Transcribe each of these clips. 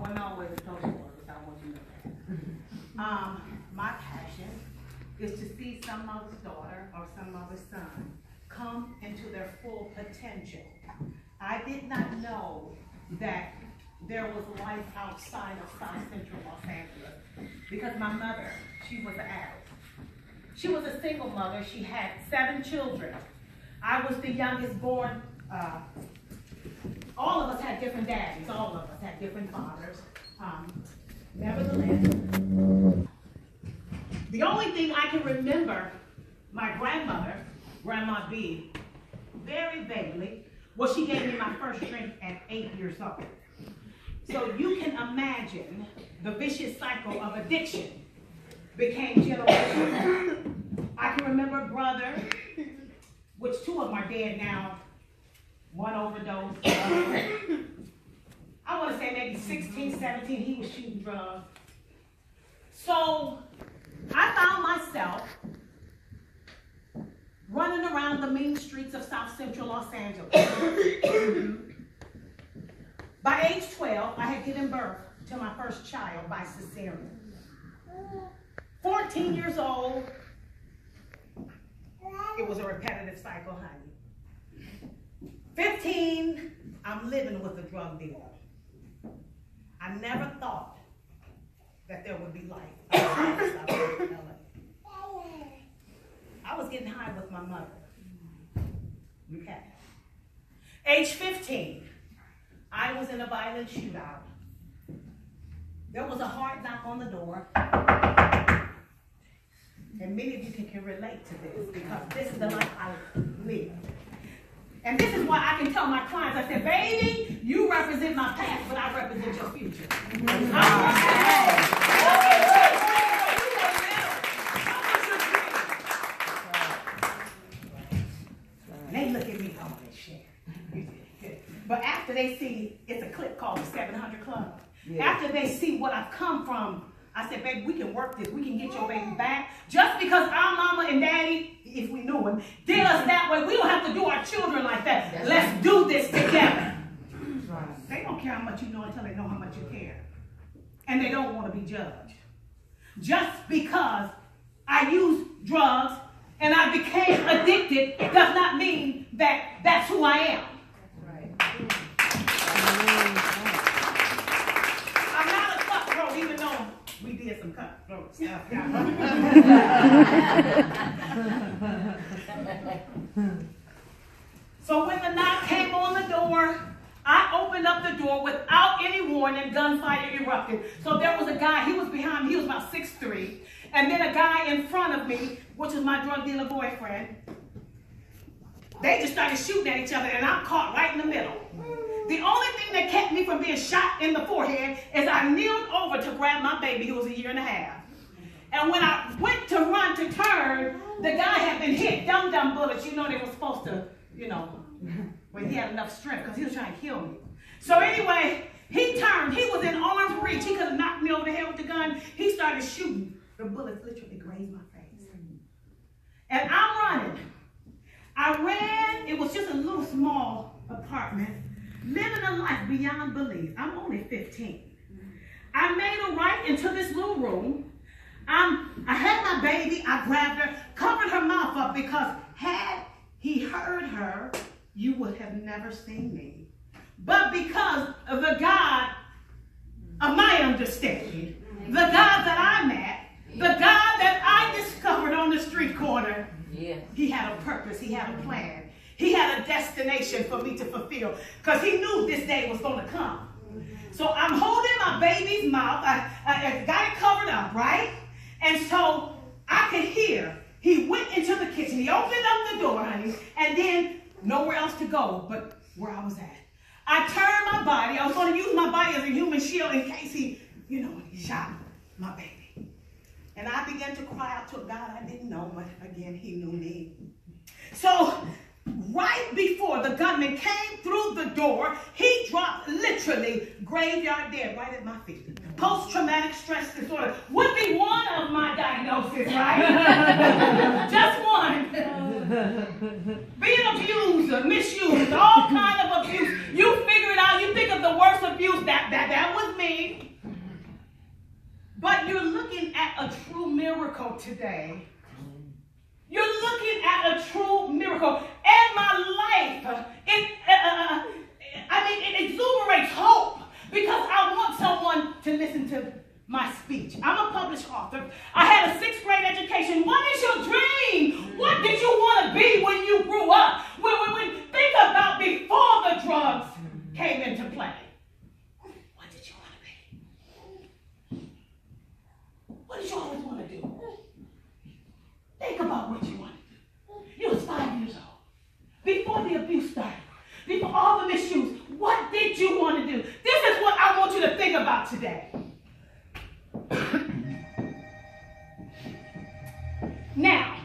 wasn't always a social worker, so I want you to know that. My passion is to see some mother's daughter or some mother's son come into their full potential. I did not know that there was life outside of South Central Los Angeles because my mother, she was an addict. She was a single mother. She had 7 children. I was the youngest born. All of us had different daddies. All of us had different fathers. Nevertheless, the only thing I can remember my grandmother, Grandma B, very vaguely, was she gave me my first drink at 8 years old. So you can imagine the vicious cycle of addiction became generational. I can remember brother, which 2 of them are dead now, 1 overdose. I want to say maybe 16, 17, he was shooting drugs. So I found myself running around the mean streets of South Central Los Angeles. By age 12, I had given birth to my first child by cesarean. 14 years old, it was a repetitive cycle, honey. 15, I'm living with a drug dealer. I never thought that there would be life outside of LA. I was getting high with my mother. Okay. Age 15, I was in a violent shootout. There was a hard knock on the door. And many of you can relate to this because this is the life I live. And this is why I can tell my clients, I said, baby, you represent my past, but I represent your future. And they look at me, I want to share. But after they see, it's a clip called the 700 Club. Yeah. After they see what I've come from, I said, baby, we can work this. We can get your baby back. Just because our mama and daddy, if we knew him, did us that way, we don't have to do our children like that. That's Let's right. do this together. Right. They don't care how much you know until they know how much you care. And they don't want to be judged. Just because I used drugs and I became addicted does not mean that that's who I am. Even though we did some cutthroat stuff. So when the knock came on the door, I opened up the door without any warning, gunfire erupted. So there was a guy, he was behind me, he was about 6'3", and then a guy in front of me, which was my drug dealer boyfriend. They just started shooting at each other, and I'm caught right in the middle. The only thing that kept me from being shot in the forehead is I kneeled over to grab my baby, who was 1.5 years. And when I went to run to turn, the guy had been hit, dum-dum bullets. You know they were supposed to, you know, when he had enough strength, because he was trying to kill me. So anyway, he turned. He was in arm's reach. He could have knocked me over the head with the gun. He started shooting. The bullets literally grazed my face. And I'm running. I ran. It was just a little small apartment. Living a life beyond belief. I'm only 15. I made a right into this little room. I had my baby. I grabbed her, covered her mouth up because had he heard her, you would have never seen me. But because of the God of my understanding, the God that I met, the God that I discovered on the street corner, he had a purpose. He had a plan. He had a destination for me to fulfill because he knew this day was going to come. So I'm holding my baby's mouth. I got it covered up, right? And so I could hear. He went into the kitchen. He opened up the door, honey, and then nowhere else to go but where I was at. I turned my body. I was going to use my body as a human shield in case he, you know, he shot my baby. And I began to cry out to a God I didn't know, but again, he knew me. So right before the gunman came through the door, he dropped literally graveyard dead right at my feet. Post-traumatic stress disorder would be one of my diagnoses, right? Just one. Being abused or misused, all kind of abuse. You figure it out. You think of the worst abuse. That was me. But you're looking at a true miracle today. You're looking at a true miracle. And my life, it exuberates hope because I want someone to listen to my speech. I'm a published author. I had a 6th grade education. What is your dream? What did you want to be when you grew up? Think about before the drugs came into play. What did you want to be? What did you always want to do? Think about what you want to do. You was 5 years old. Before the abuse started. Before all the misuse. What did you want to do? This is what I want you to think about today. Now,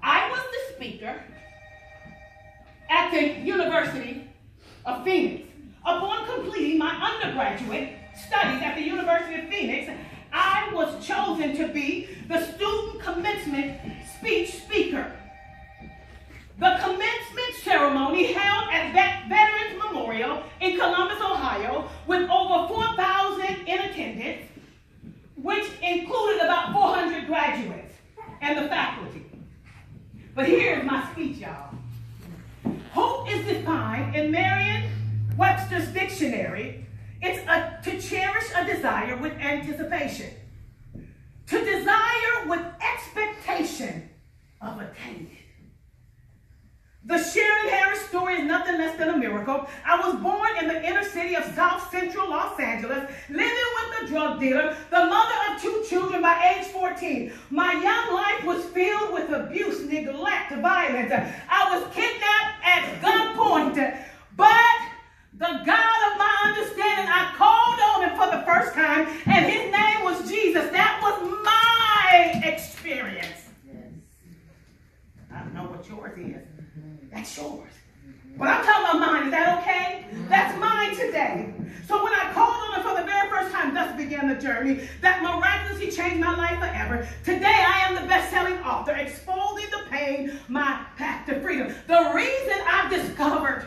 I was the speaker at the University of Phoenix. Upon completing my undergraduate studies at the University of Phoenix, I was chosen to be the student commencement speech speaker. The commencement ceremony held at Veterans Memorial in Columbus, Ohio, with over 4,000 in attendance, which included about 400 graduates and the faculty. But here's my speech, y'all. Hope is defined in Merriam-Webster's dictionary. It's to cherish a desire with anticipation. To desire with expectation of attaining it. The Sharon Harris story is nothing less than a miracle. I was born in the inner city of South Central Los Angeles, living with a drug dealer, the mother of 2 children by age 14. My young life was filled with abuse, neglect, violence. I was kidnapped at gunpoint. But the God of my understanding, I called on him for the first time, and his name was Jesus. That was my experience. Yes. I don't know what yours is. That's yours. But I'm talking about mine. Is that okay? That's mine today. So when I called on him for the very first time, thus began the journey that miraculously changed my life forever. Today I am the best-selling author, exposing the pain, my path to freedom. The reason I've discovered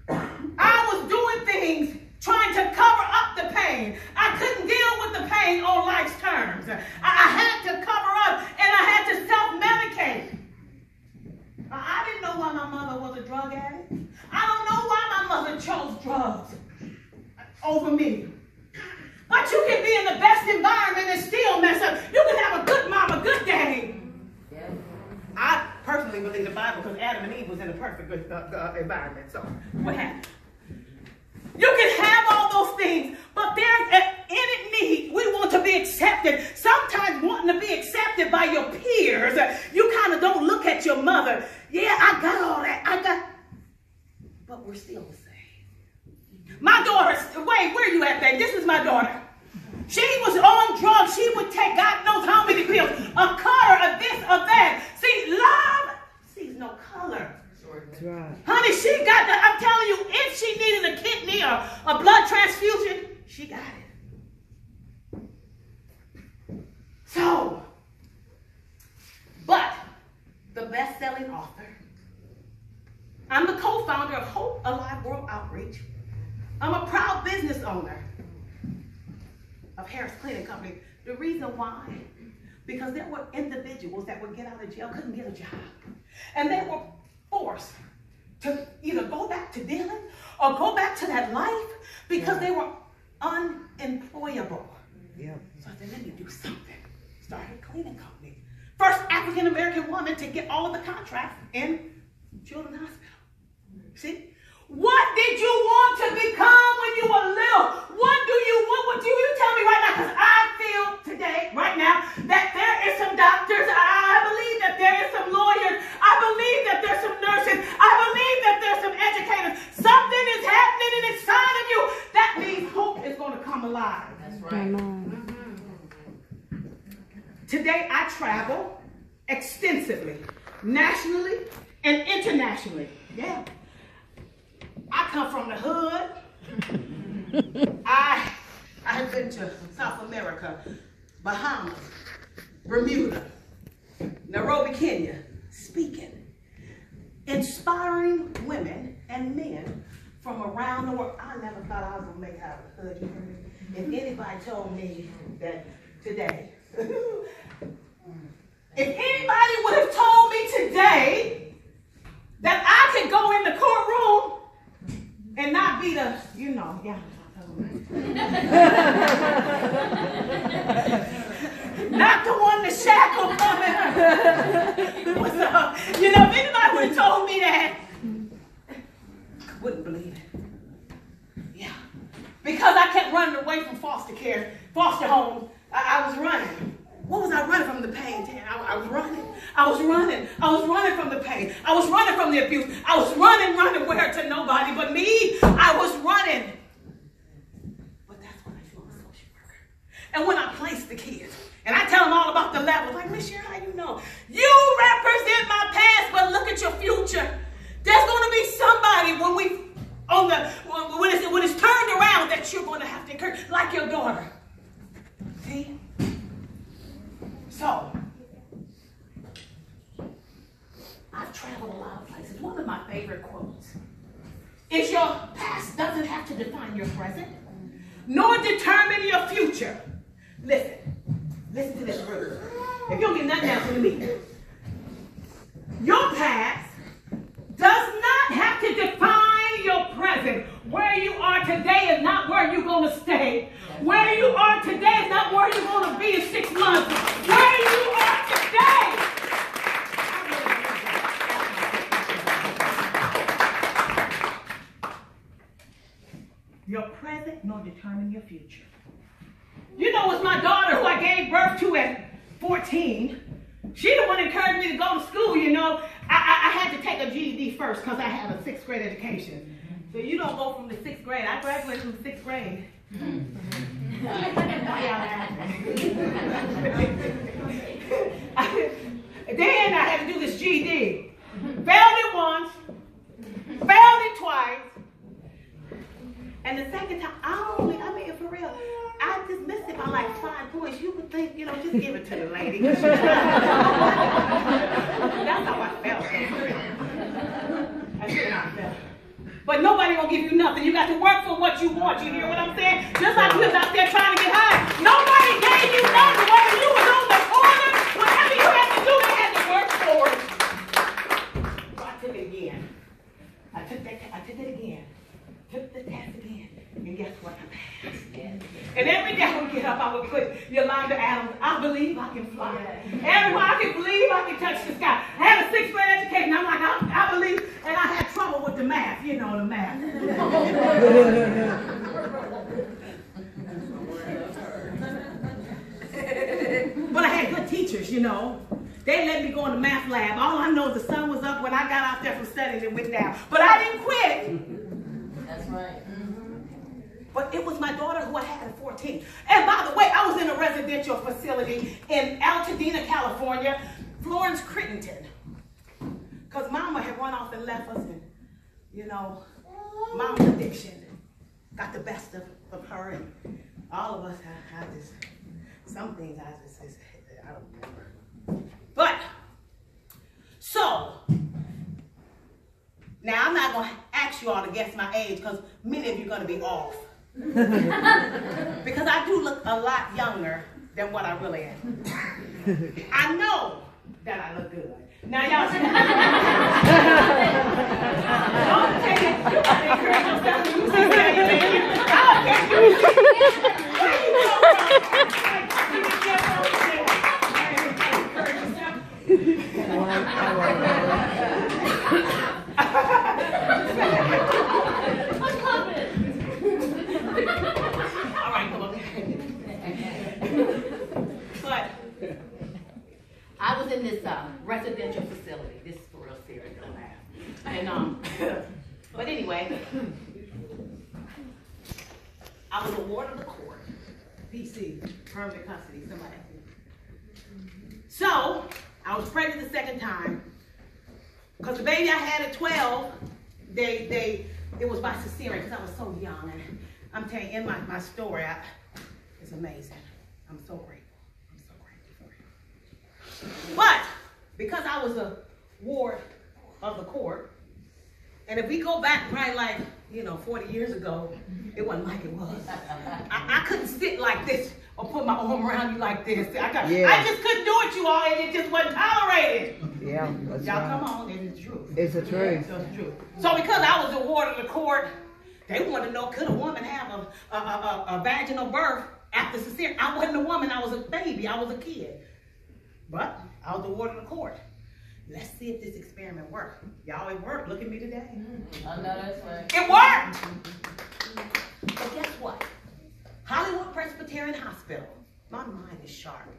I was doing things trying to cover up the pain. I couldn't deal with the pain on life's terms. I had to cover up and I had to self-medicate. I didn't know why my mother was a drug addict. I don't know why my mother chose drugs over me. But you can be in the best environment and still mess up. You can have a good mom, a good daddy. Yeah. I personally believe the Bible because Adam and Eve was in a perfect good environment. So what happened? You can have all those things, but there's an innate need. We want to be accepted. Sometimes wanting to be accepted by your peers, you kind of don't look at your mother. Yeah, I got all that. But we're still the same. My daughter, wait, where you at, babe? This is my daughter. She was on drugs. She would take God knows how many pills. A cutter, a this, a that. See, love sees no color. Right. Honey, she got that. I'm telling you, if she needed a kidney or a blood transfusion, she got it. So, but the best-selling author, I'm the co-founder of Hope Alive World Outreach. I'm a proud business owner of Harris Cleaning Company. The reason why, because there were individuals that would get out of jail, couldn't get a job. And they were forced to either go back to dealing or go back to that life because they were unemployable. Yeah. So I said, let me do something. Started a cleaning company. First African-American woman to get all of the contracts in Children's Hospital. See? What did you want to become when you were little? What do you tell me right now? Because I feel today, right now, that there is some doctors. I believe that there is some lawyers. I believe that there's some nurses. I believe that there's some educators. Something is happening inside of you. That means hope is going to come alive. That's right. Today I travel extensively, nationally and internationally. Yeah. I come from the hood. I have been to South America, Bahamas, Bermuda, Nairobi, Kenya, speaking, inspiring women and men from around the world. I never thought I was going to make it out of the hood. You hear me? if anybody told me that today, if anybody would have told me today that I could go in the courtroom and not be the, not the one to shackle coming. What's up? If anybody would have told me that, I wouldn't believe it. Yeah. Because I kept running away from foster homes. I was running. What was I running from? The pain, Tan. I was running. I was running from the pain. I was running from the abuse. I was running where to nobody but me. I was running. But that's what I do as a social worker. And when I place the kids, and I tell them all about the levels, like, Miss Sherry, how you know? You represent my past, but look at your future. There's going to be somebody when it's turned around that you're going to have to encourage, like your daughter. See? So, I've traveled a lot of places. One of my favorite quotes is your past doesn't have to define your present, nor determine your future. Listen to this group. If you don't get nothing else from me, your past does not have to define your present. Where you are today is not where you're going to stay. Where you are today is not where you're going to be in 6 months. Where you are today. Your present nor determine your future. It was my daughter who I gave birth to at 14. She the one that encouraged me to go to school, I had to take a GED first because I had a 6th grade education. So you don't go from the 6th grade. I graduated from the 6th grade. Then I had to do this GED. Failed it once, failed it twice, and the second time, for real, I just missed it by like 5 points. You would think, just give it to the lady. That's how I felt. That's how I felt. But nobody gonna give you nothing. You got to work for what you want. You hear what I'm saying? Just like we was out there trying to get high. Nobody gave you nothing. Whether you was on the corner, whatever you had to do, they had to work for it. So I took it again. I took it again. Took the test again. And guess what? I passed. And every day I would get up, I would put Yolanda Adams, I believe I can fly. Everyone, I can believe I can touch the sky. I had a 6th grade education. I'm like, I believe, and I had trouble with the math. The math. But I had good teachers, They let me go in the math lab. All I know is the sun was up when I got out there from studying, it went down. But I didn't quit. That's right. But it was my daughter who I had at 14. And by the way, I was in a residential facility in Altadena, California, Florence Crittenton. Because Mama had run off and left us, and, Mama's addiction got the best of her, and all of us had this, some things I don't remember. But, so, now I'm not going to ask you all to guess my age, because many of you are going to be off. Because I do look a lot younger than what I really am. I know that I look good. Now y'all see. Don't take it. You got to encourage yourself when you see that. I'll get you. Where you go All right, come on. But I was in this residential facility. This is for real serious, don't laugh. And but anyway, I was a ward of the court, PC, permanent custody. Somebody. So I was pregnant the second time because the baby I had at 12, it was by cesarean because I was so young. And I'm telling you, in my story, it's amazing. I'm so grateful. I'm so grateful. But because I was a ward of the court, and if we go back probably 40 years ago, it wasn't like it was. I couldn't sit like this or put my arm around you like this. I Yeah. just couldn't do it, you all, and it just wasn't tolerated. Yeah, that's Y'all right. come on, it's the truth. It's the truth. It's the truth. So because I was the ward of the court, they wanted to know, could a woman have a vaginal birth after cesarean? I wasn't a woman, I was a baby, I was a kid. But I was the ward of the court. Let's see if this experiment worked. Y'all, it worked. Look at me today. I know that's right. It worked. But guess what? Hollywood Presbyterian Hospital. My mind is sharp.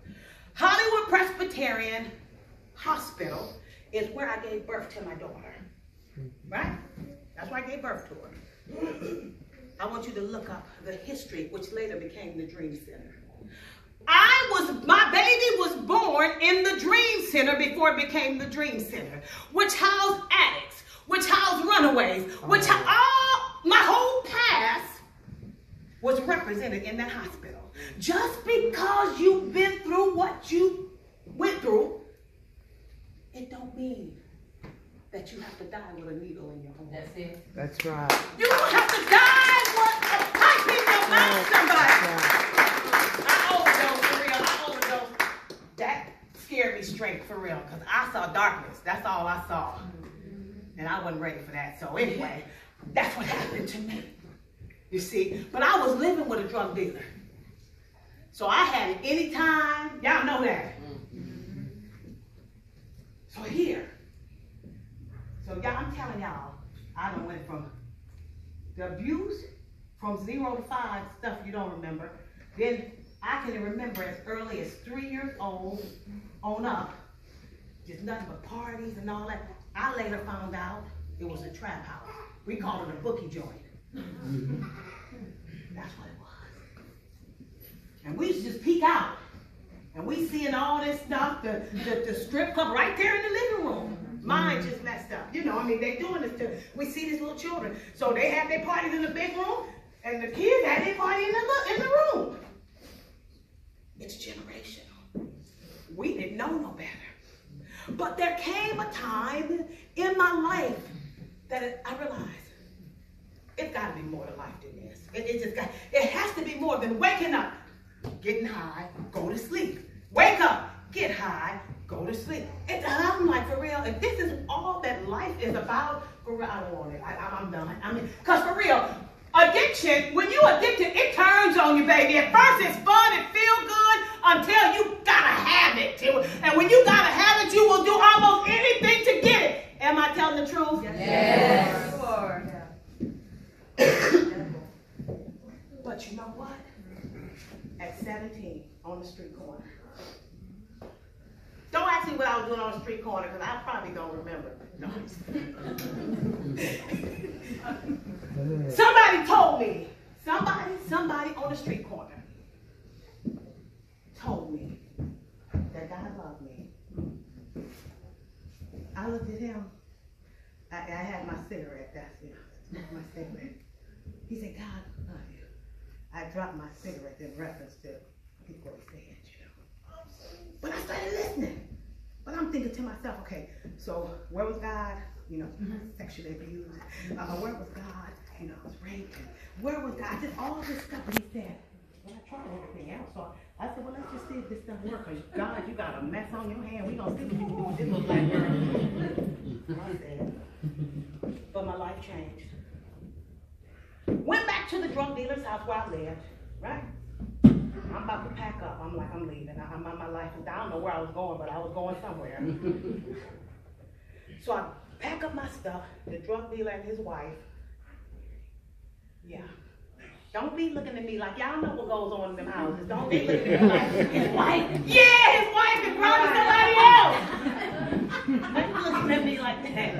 Hollywood Presbyterian Hospital is where I gave birth to my daughter. Right? That's where I gave birth to her. I want you to look up the history, which later became the Dream Center. My baby was born in the Dream Center before it became the Dream Center, which housed addicts, which housed runaways, which my whole past was represented in that hospital. Just because you've been through what you went through, it don't mean that you have to die with a needle in your arm. That's it. That's right. You don't have to die with a pipe in your mouth, somebody. I overdosed. That scared me straight, for real, because I saw darkness. That's all I saw. And I wasn't ready for that. So anyway, that's what happened to me. You see? But I was living with a drug dealer. So I had it anytime. Y'all know that. So here. So y'all, I'm telling y'all, I done went from the abuse, from 0 to 5, stuff you don't remember. Then I can remember as early as 3 years old on up, just nothing but parties and all that. I later found out it was a trap house. We called it a bookie joint. That's what it was. And we used to just peek out. And we seeing all this stuff, the strip club right there in the living room. Mine just messed up. You know, I mean, they doing this to, we see these little children. So they have their parties in the big room, and the kids had their party in the room. It's generational. We didn't know no better. But there came a time in my life that I realized it's got to be more to life than this. It has to be more than waking up, getting high, go to sleep. Wake up, get high, go to sleep. I'm like, for real, if this is all that life is about, for real, I don't want it. I'm done. I mean, because for real, addiction, when you addicted, it turns on you, baby. At first it's fun, it feels good, until you gotta have it. And when you gotta have it, you will do almost anything to get it. Am I telling the truth? Yes. You are. But you know what? At 17, on the street corner. Don't ask me what I was doing on the street corner, because I probably don't remember. No. Somebody told me, somebody on the street corner told me that God loved me. I looked at him. I had my cigarette, that's it. My cigarette. He said, God love you. I dropped my cigarette in reference to what he said, you know. But I started listening. But I'm thinking to myself, okay, so where was God? You know, sexually abused. Where was God? You know, I was raped. Where was God? I did all this stuff. And he said, well, I tried everything else. So I said, well, let's just see if this doesn't work. Because God, you got a mess on your hand. We're going to see what you can do with this little black girl. I said, but my life changed. Went back to the drug dealer's house where I lived, right? I'm about to pack up. I'm like, I'm leaving. My life is, I don't know where I was going, but I was going somewhere. So I pack up my stuff, the drug dealer and his wife. Yeah. Don't be looking at me like, y'all know what goes on in them houses. Don't be looking at me like, his wife? Yeah, his wife is probably somebody else. Don't be looking at me like that.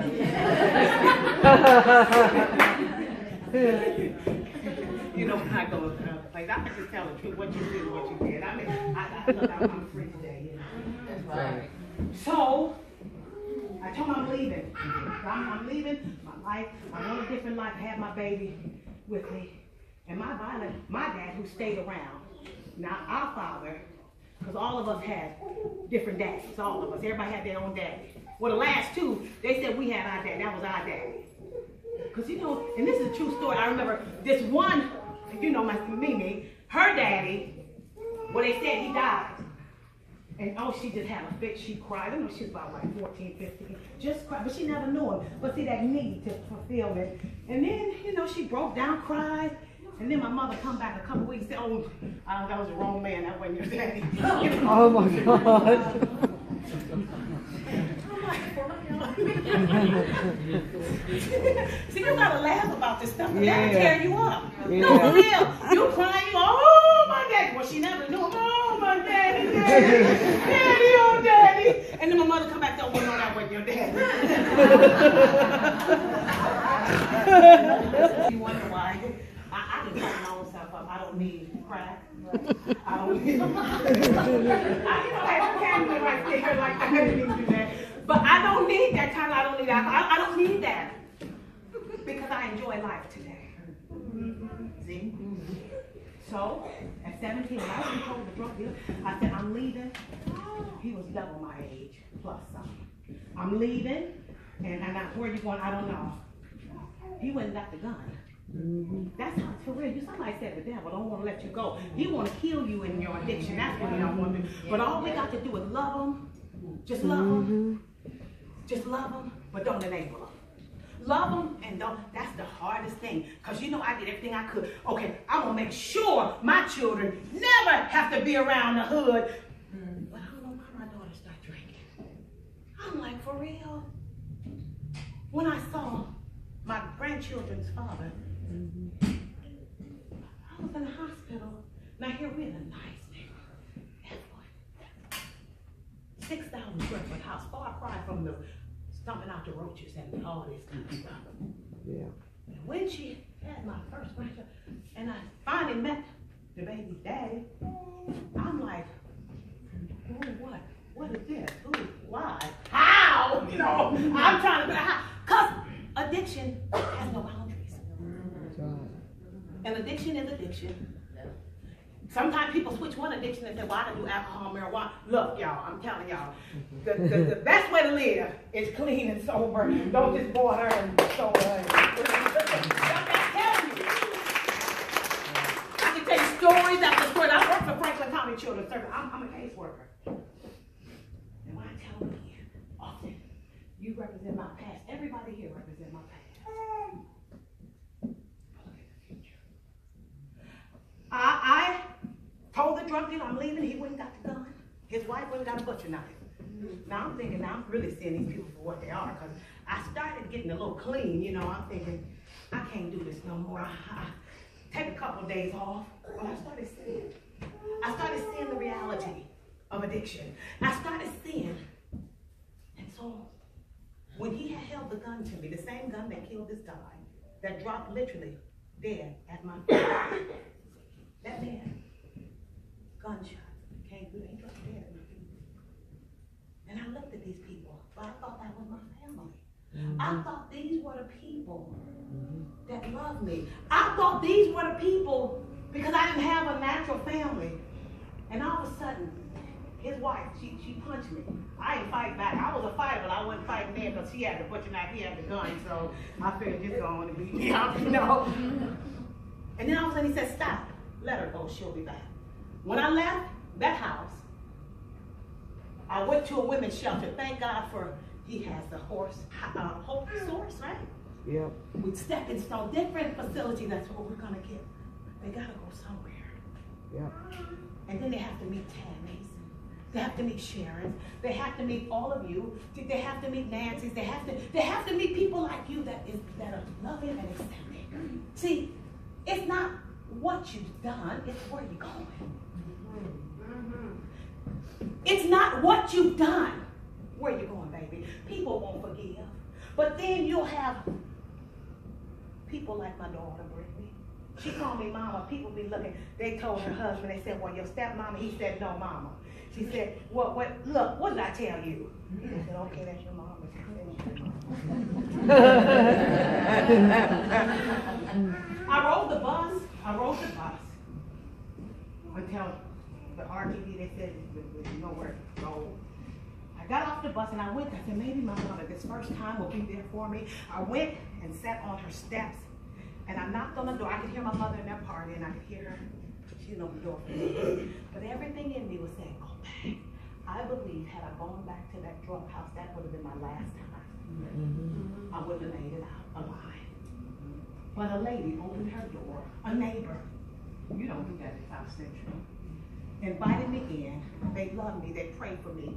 You know, when I go like I can just tell the truth, what you did, what you did. I mean, I'm free today, you know. That's right. So, I told him I'm leaving. I'm leaving my life. I want a different life. I had my baby with me. And my dad, who stayed around. Now, our father, because all of us had different daddies, all of us. Everybody had their own daddy. Well, the last two, they said we had our daddy. That was our daddy. Because, you know, and this is a true story. I remember this one, you know, my Mimi, Her daddy, well, they said he died. And oh, she just had a fit. She cried. I know she was about like 14, 15. Just cried, but she never knew him. But see, that need to fulfill it. And then, you know, she broke down, cried. And then my mother come back a couple weeks and said, oh, that was the wrong man. That wasn't your daddy. Oh my God. See, you gotta laugh about this stuff. That'll Yeah. tear you up. Yeah. No, for real. You crying, you go, oh, my daddy. Well, she never knew him. Oh, my daddy, daddy, daddy, oh, daddy. And then my mother come back and say, oh, well, no, that wasn't your daddy. You wonder why? I can talk my own self up. I don't need crack. I don't need I can't do it right there like that. I didn't even do that. But I don't need that kind of, I don't need alcohol. I don't need that. Because I enjoy life today. See? So, at 17, when I was told the drug dealer, I said, I'm leaving. He was double my age, plus some. I'm leaving, and where are you going? I don't know. He went and got the gun. That's how, for real. Somebody said the devil don't want to let you go. He want to kill you in your addiction. That's what he don't want to do. But all we got to do is love him. Just love him. Just love them, but don't enable them. Love them and don't. That's the hardest thing. Because you know I did everything I could. Okay, I'm going to make sure my children never have to be around the hood. But I don't know why my daughter started drinking. I'm like, for real? When I saw my grandchildren's father, I was in the hospital. Now here we're in a nice neighborhood. 6,000 square foot house, far cry from the stomping out the roaches and all this kind of stuff. Yeah. And when she had my first grandchild, and I finally met the baby's daddy, I'm like, oh, what? What is this? Who? Why? How? You know, I'm trying to figure out how. Because addiction has no boundaries. And addiction is addiction. Sometimes people switch one addiction and say, well, I can do alcohol, marijuana. Look, y'all, I'm telling y'all, the best way to live is clean and sober. Don't just go her and sober her. I'm telling you. I can tell you stories after stories. I work for Franklin County Children's Service. I'm a caseworker. And when I tell them again, often, you represent my past. Everybody here represents my past. I told the drug dealer I'm leaving. He went and got the gun. His wife went and got a butcher knife. Now I'm thinking, now I'm really seeing these people for what they are, because I started getting a little clean. You know, I'm thinking, I can't do this no more. I take a couple of days off. But I started seeing the reality of addiction. I started seeing, and so when he had held the gun to me, the same gun that killed this guy, that dropped literally dead at my feet. That man, gunshot, ain't dropped dead at my feet. And I looked at these people, but I thought that was my family. I thought these were the people that loved me. I thought these were the people, because I didn't have a natural family. And all of a sudden, his wife, she punched me. I didn't fight back. I was a fighter, but I wasn't fighting there because she had the butcher knife, he had the gun, so I figured just go on and beat me up, you know. And then all of a sudden he said, stop. Let her go, she'll be back. When I left that house, I went to a women's shelter. Thank God for, he has the Hope Source, right? Yep. With Stepping Stone, different facilities, that's what we're gonna get. They gotta go somewhere. Yep. And then they have to meet Tad Mason. They have to meet Sharon. They have to meet all of you. They have to meet Nancy's. They have to meet people like you that are loving and accepting. See, it's not what you've done, it's where you're going. It's not what you've done, where you're going, baby. People won't forgive. But then you'll have people like my daughter, Brittany. She called me mama. People be looking. They told her husband, they said, well, your stepmama. He said, no, mama. She said, well, look, what did I tell you? I said, okay, that's your mama. I rode the bus until the RTV, they said there's nowhere to go. I got off the bus and I went, I said, maybe my mother this first time will be there for me. I went and sat on her steps and I knocked on the door. I could hear my mother in there party and I could hear her. She's couldn't open the door for me. But everything in me was saying, go back. I believe had I gone back to that drug house, that would have been my last time. I wouldn't have made it out alive. But a lady opened her door, a neighbor, you don't do that in South Central, invited me in. They loved me, they prayed for me.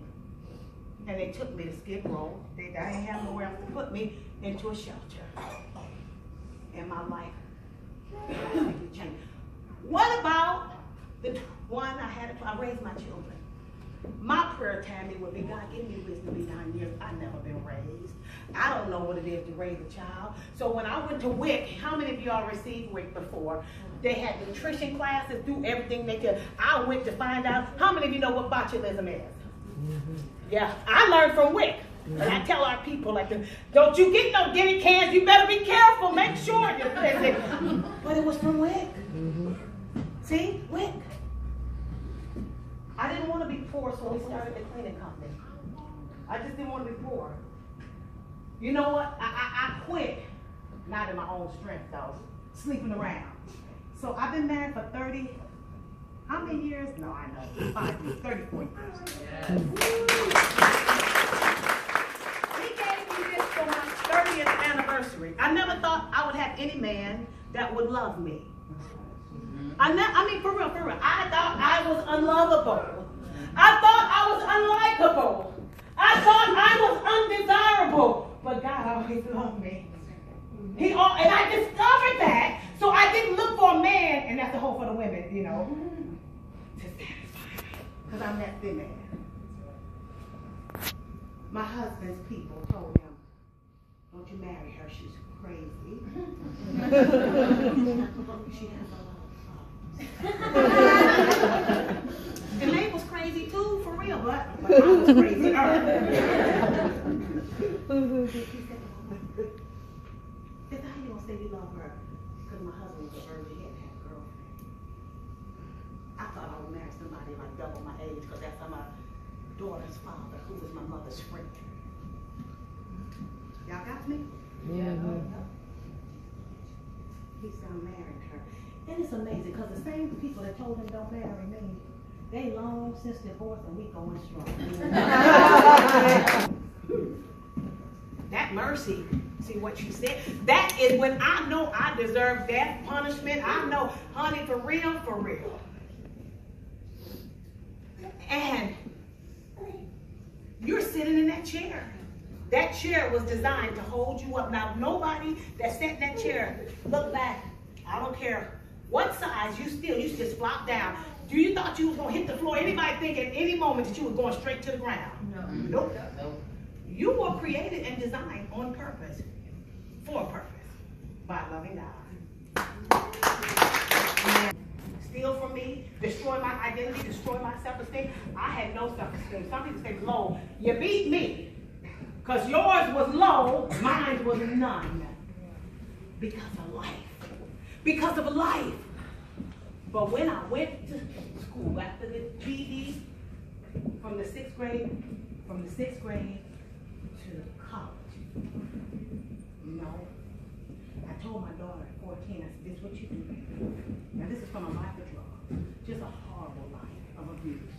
And they took me to Skid Row. I didn't have nowhere else to put me, into a shelter. And my life changed. What about the one I raised my children? My prayer time would be, God, give me wisdom beyond years. I've never been raised. I don't know what it is to raise a child. So when I went to WIC, how many of y'all received WIC before? They had nutrition classes, do everything they could. I went to find out. How many of you know what botulism is? Yeah, I learned from WIC. And I tell our people, like, don't you get no guinea cans, you better be careful, make sure you're busy. But it was from WIC. See, WIC. I didn't want to be poor, so we started the cleaning company. I just didn't want to be poor. You know what? I quit. Not in my own strength, though. Sleeping around. So I've been married for 30, how many years? No, I know. 5 years, 34 years. Yes. He gave me this for my 30th anniversary. I never thought I would have any man that would love me. I mean, for real. I thought I was unlovable. I thought I was unlikable. I thought I was undesirable. But God always loved me. And I discovered that, so I didn't look for a man, and that's the hope for the women, you know, to satisfy me, because I'm that thin man. My husband's people told him, don't you marry her, she's crazy. She has a lot of problems. And they was crazy too, for real, but I was crazy. He said, how you gonna say you love her? Because my husband was a virgin, he hadn't had a girlfriend. I thought I would marry somebody like double my age, because that's how my daughter's father, who was my mother's friend. Y'all got me? Yeah. He said, I'm marrying her. And it's amazing, because the same people that told him don't marry me, they long since divorced and we going strong. That mercy, see what you said? That is when I know I deserve death punishment. I know, honey, for real, for real. And you're sitting in that chair. That chair was designed to hold you up. Now, nobody that sat in that chair, look back, I don't care what size, you just flop down. You thought you was going to hit the floor. Anybody think at any moment that you were going straight to the ground? No. Nope. You were created and designed on purpose, for a purpose, by a loving God. Steal from me, destroy my identity, destroy my self-esteem. I had no self-esteem. Some people say, low, you beat me. Because yours was low, mine was none. Because of life. Because of life. But when I went to school after the GED, from the sixth grade to college, I told my daughter at 14, I said, this is what you do. Now this is from a life of drugs, just a horrible life of abuse.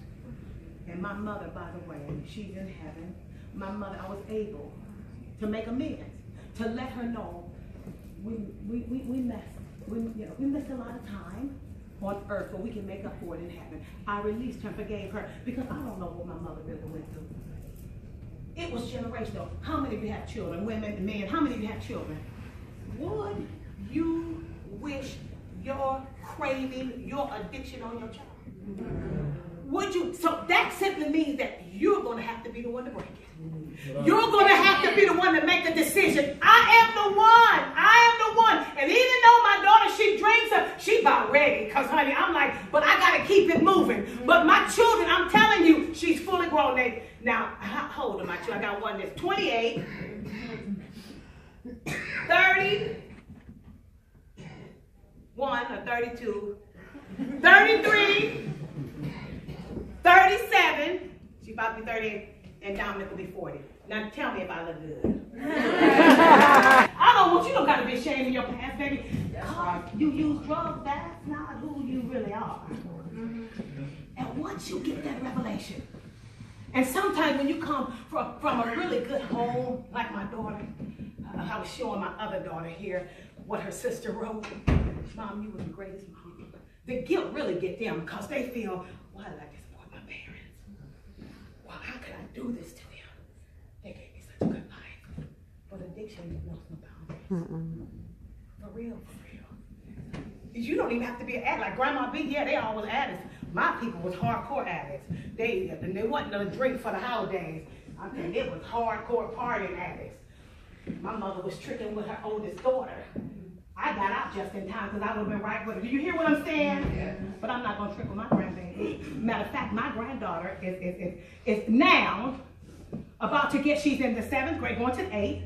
And my mother, by the way, she's in heaven. My mother, I was able to make amends, to let her know we missed a lot of time on earth, but we can make up for it in heaven. I released her, forgave her, because I don't know what my mother really went through. It was generational. How many of you have children, women, men? How many of you have children? Would you wish your craving, your addiction on your child? Would you? So that simply means that you're going to have to be the one to break it. You're going to have to be the one to make the decision. I am the one. And even though my daughter, she drinks, she about ready. Because, honey, I'm like, but I got to keep it moving. But my children, I'm telling you, she's fully grown. Now, how old are my children? I got one that's 28, 30, 1 or 32, 33, 37, she about to be 38, and Dominic will be 40. Now tell me if I look good. I don't want you don't got to be ashamed of your past, baby. That's right. You use drugs, that's not who you really are. once you get that revelation, and sometimes when you come from a really good home, like my daughter, I was showing my other daughter here what her sister wrote. Mom, you were the greatest mom. The guilt really get them because they feel, why did I disappoint my parents? Well, how could I do this to them? They gave me such a good life. But addiction knows no boundaries. For real, for real. You don't even have to be an addict. Like Grandma B, yeah, they all was addicts. My people was hardcore addicts. They wasn't gonna drink for the holidays. I mean, it was hardcore partying addicts. My mother was tricking with her oldest daughter. I got out just in time because I would have been right with her. Do you hear what I'm saying? Yeah. But I'm not gonna trick with my grandbaby. Matter of fact, my granddaughter is now about to get, she's in the 7th grade, going to 8th.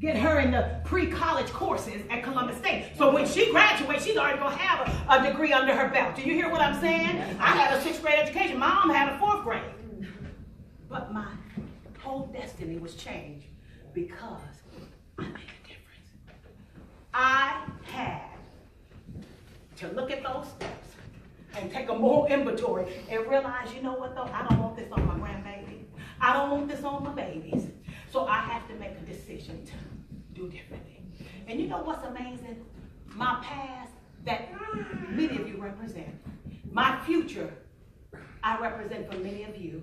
Get her in the pre-college courses at Columbus State. So when she graduates, she's already gonna have a degree under her belt. Do you hear what I'm saying? I had a 6th grade education. My mom had a 4th grade. But my whole destiny was changed because I made a difference. I had to look at those steps and take a moral inventory and realize, you know what though? I don't want this on my grandbaby. I don't want this on my babies. So I have to make a decision to do differently. And you know what's amazing? My past that many of you represent, my future I represent for many of you.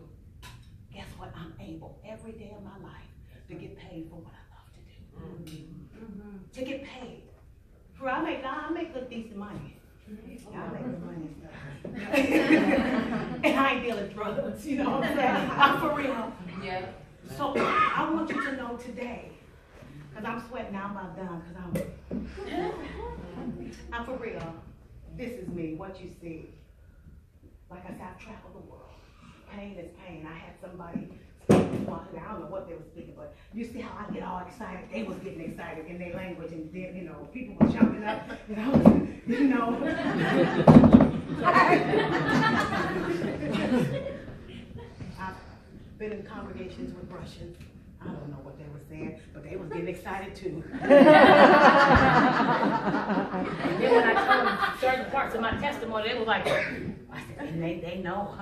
Guess what? I'm able every day of my life to get paid for what I love to do. To get paid. For I make good decent money. I make good money and stuff. And I ain't dealing drugs, you know what I'm saying? I'm for real. Yeah. So I want you to know today, because I'm sweating now, I'm about done, because I'm for real. This is me, what you see. Like I said, I've traveled the world. Pain is pain. I had somebody speaking, I don't know what they were speaking, but you see how I get all excited? They was getting excited in their language, and then, you know, people were jumping up, and I was, you know. I've been in congregations with Russians. I don't know what they were saying, but they was getting excited too. And then when I told them certain parts of my testimony, they was like, I said, and they know,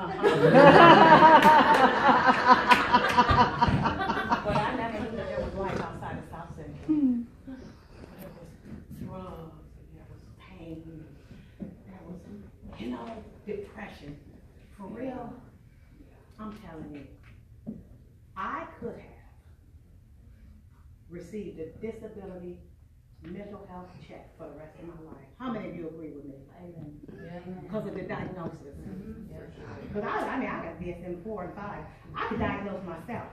But I never knew that there was life outside of South Central. There was drugs, there was pain, there was, you know, depression. For real, I'm telling you, I could have received a disability mental health check for the rest of my life. How many of you agree with me? Amen. Because of the diagnosis. Because I got DSM-4 and 5. I could diagnose myself.